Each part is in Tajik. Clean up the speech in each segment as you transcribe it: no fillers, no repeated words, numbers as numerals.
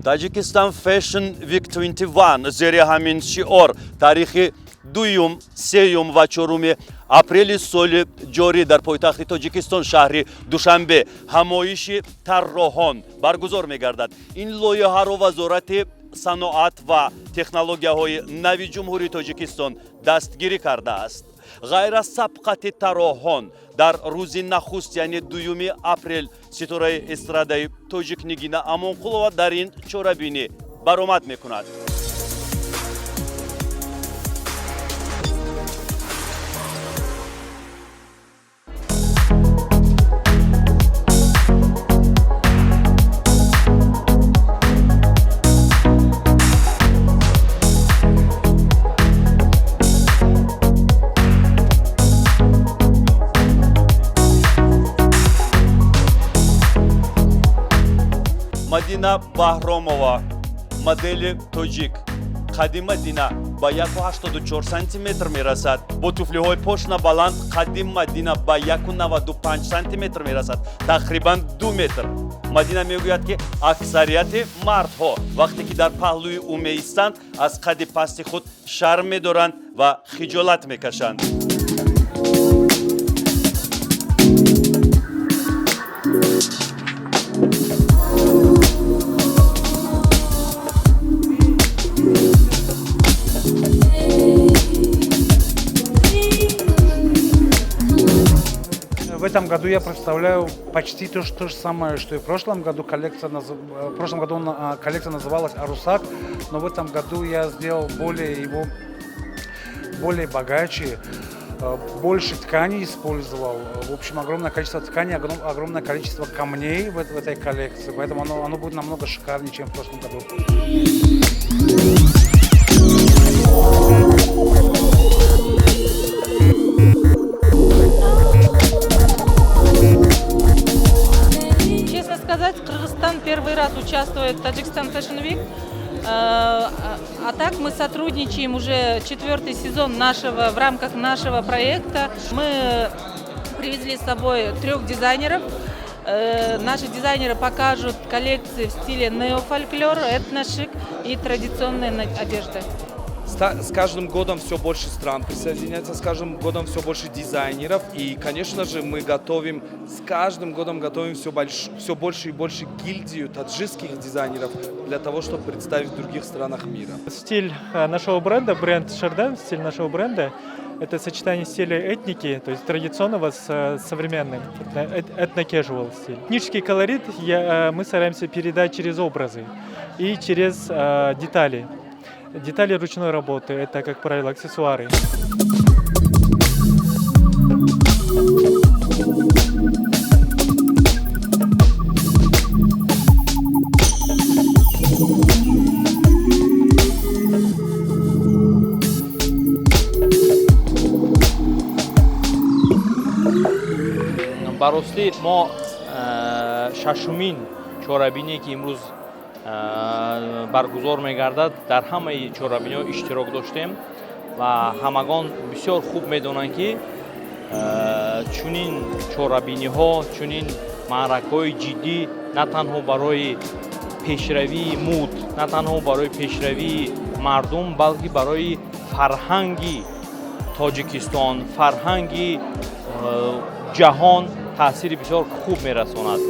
Tajikistan Fashion Week 21 зери ҳамин шиор таърихи 2, 3 ва 4 апрели соли ҷорӣ дар пойтахти Тоҷикистон шаҳри Душанбе ҳамоиши тарроҳон баргузор мегардад. Ин лоиҳаро вазорати саноат ва технологияҳои нави ҷумҳурии Тоҷикистон дастгирӣ кардааст. ғайр аз сабқати тарроҳон дар рӯзи нахуст яъне 2 апрел ситораи эстрадаи Тоҷик Нигина Амонқулова дар ин чорабинӣ баромад мекунад. Мадина Баҳромова, модели тоҷик. Қадди Мадина ба 1,84 см мерасад. Бо туфлиҳои пошна баланд қадди Мадина ба 1,95 см мерасад. Тақрибан 2 метр. Мадина мегӯяд ки аксарияти мардҳо вақте ки дар паҳлӯи ӯ меистанд аз қадди пасти худ шарм медоранд ва хиҷолат мекашанд. В этом году я представляю почти то же самое, что и в прошлом году. В прошлом году коллекция называлась «Арусак», но в этом году я сделал более богаче, больше тканей использовал. В общем, огромное количество тканей, огромное количество камней в этой коллекции, поэтому оно будет намного шикарнее, чем в прошлом году. Кыргызстан первый раз участвует в Tajikistan Fashion Week, а так мы сотрудничаем уже 4-й сезон в рамках нашего проекта. Мы привезли с собой 3 дизайнеров. Наши дизайнеры покажут коллекции в стиле неофольклор, этношик и традиционной одежды. С каждым годом все больше стран присоединяется, с каждым годом все больше дизайнеров. И, конечно же, мы с каждым годом готовим все больше и больше гильдию таджикских дизайнеров для того, чтобы представить в других странах мира. Стиль нашего бренда, бренд Шарден, стиль нашего бренда, это сочетание стиля этники, то есть традиционного с современным, этно-кэжуал стиль. Этнический колорит мы стараемся передать через образы и через детали. Детали ручной работы, это, как правило, аксессуары. барости мо шашумин чорабине ки имрӯз баргузор мегардад дар ҳамаи чорабиниҳо иштирок доштем ва ҳамагон бисёр хуб медонанд ки чунин чорабиниҳо, чунин маъракаҳои ҷиддӣ на танҳо барои пешравии муд, на танҳо барои пешравии мардум, балки барои фарҳанги Тоҷикистон, фарҳанги ҷаҳон таъсири бисёр хуб мерасонад.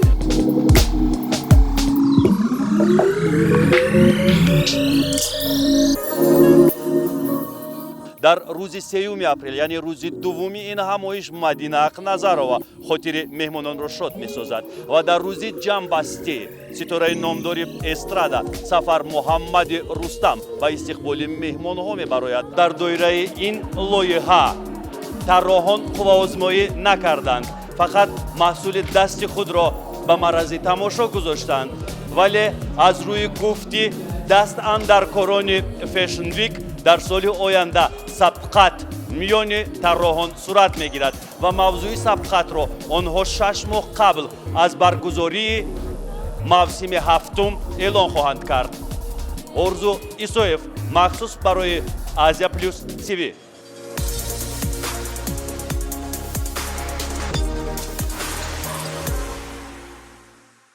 дар рӯзи 3 апрел яъне рӯзи 2 ин ҳамоиш Мадина Ақназарова хотири меҳмононро шод месозад ва дар рӯзи ҷамъбастӣ ситораи номдори эстрада Сафар Муҳаммади Рустам ба истиқболи меҳмонҳо мебарояд. дар доираи ин лоиҳа тарроҳон қувваозмоӣ накарданд, фақат маҳсули дасти худро ба маърази тамошо гузоштанд, вале аз рӯи гуфти дастандаркорони Fashion Week дар соли оянда сабқат миёни тарроҳон сурат мегирад ва мавзӯи сабқатро онҳо 6 моҳ қабл аз баргузории мавсими 7 эълон хоҳанд кард. Орзу Исоев, махсус барои Азия Плюс ТВ.